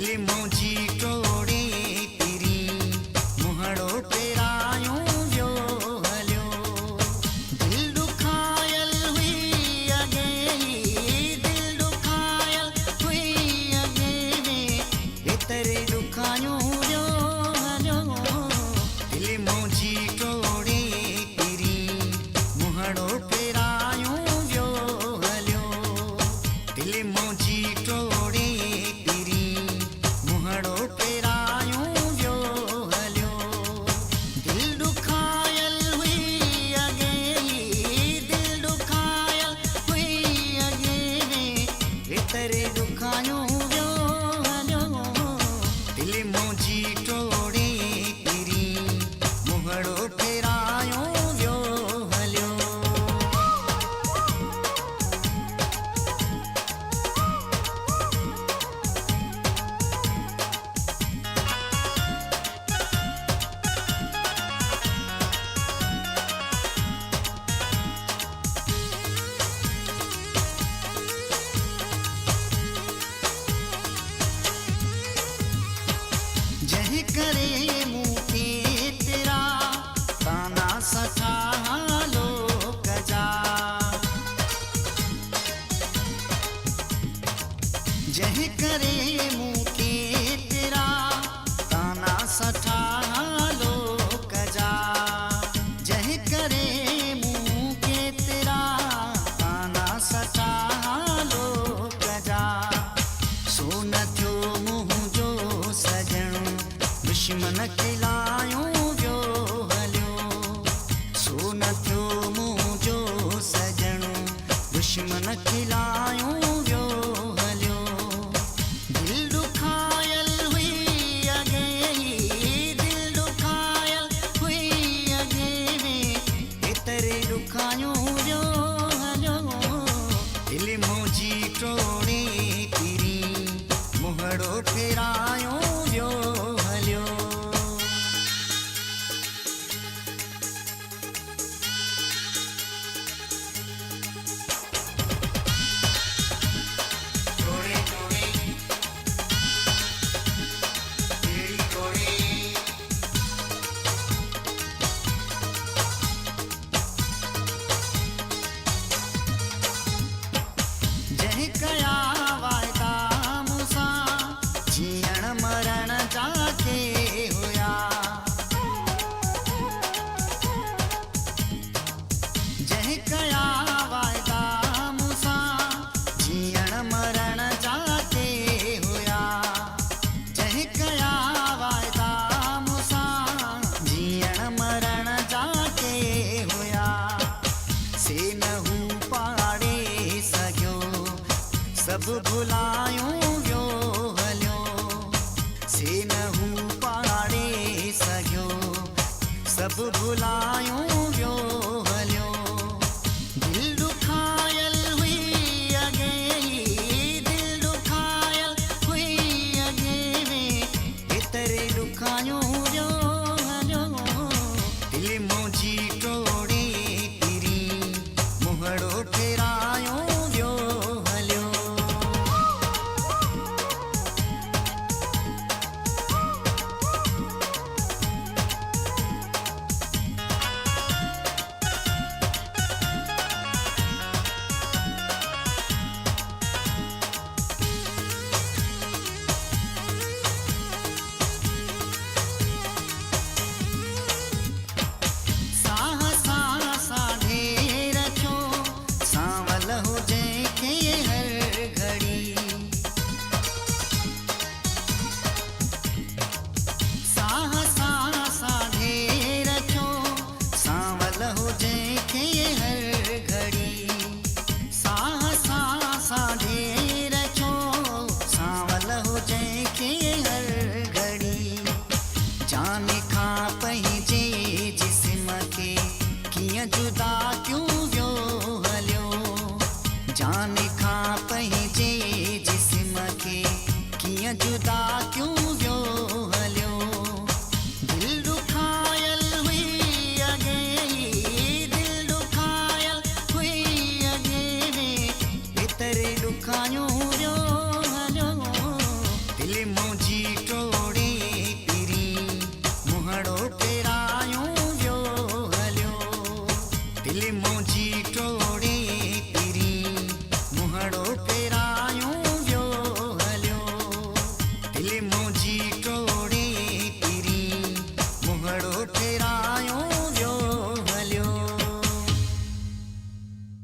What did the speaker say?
दिल मुंहिंजी टोड़े तिरी मुहड़ो फेरायूं वियो हलियो दिल दुखायल हुई अॻे दिल दुखायल हुई अॻे एतिरे दुखायूं वियो हलियो दिल मुंहिंजी टोड़े तिरी मुहड़ो फेरायूं वियो हलियो दिल मुंहिंजी टोड़े तिरी मुहड़ो फेरायूं वियो हलियो दिल दुखायल हुई अॻे दिल दुखायल हुई अॻे एतिरे दुखायूं वियो हलियो दिल मुंहिंजी टोड़े तिरी मुहड़ो फेरायूं वियो हलियो जंहिं करे मूंखे तेरा ताना सठा लोक जा जंहिं करे मूंखे तेरा ताना सठा लोक जा जंहिं करे मूंखे तेरा ताना सठा लोक जा सो न थियो मुंहिंजो सजण दुश्मन खिलायूं वियो हलियो सो न थियो मुंहिंजो सजण दुश्मन खिलायूं वियो हलियो दिल दुखायल हुई अॻे दिल दुखायल हुई अॻे एतिरे दुखायूं वियो हलियो दिल मुंहिंजी टोड़े तिरी मुहड़ो फेरायूं वियो हलियो टोड़े टोड़े तेरी टोड़े जंहिं कया वाइदा मूंसां जीअण मरण जाके हुया जंहिं कया वाइदा मूंसां जीअण मरण जाके हुया जंहिं कया वाइदा मूंसां जीअण मरण जाके हुया से न हू पाड़े सघियो सभु भुलायूं वियो हलियो से न हू पाड़े सघियो सभु भुलायूं वियो हलियो दिल दुखायल हुई अॻे दिल दुखायल हुई अॻे एतिरे दुखायूं वियो हलियो दिल मुंहिंजी टोड़े तिरी मुहड़ो फेरायूं वियो हलियो साह साह साढे रखियो सांवल हुजे खे हर घड़ी साह साह साढे रखियो सांवल हुजे खे हर घड़ी साह साह साढे रखियो सांवल हुजे खे हर घड़ी जान खां पंहिंजे जिस्म खे कीअं जुदा क्यों वियो हलियो जान खां पंहिंजे जिस्म खे कीअं जुदा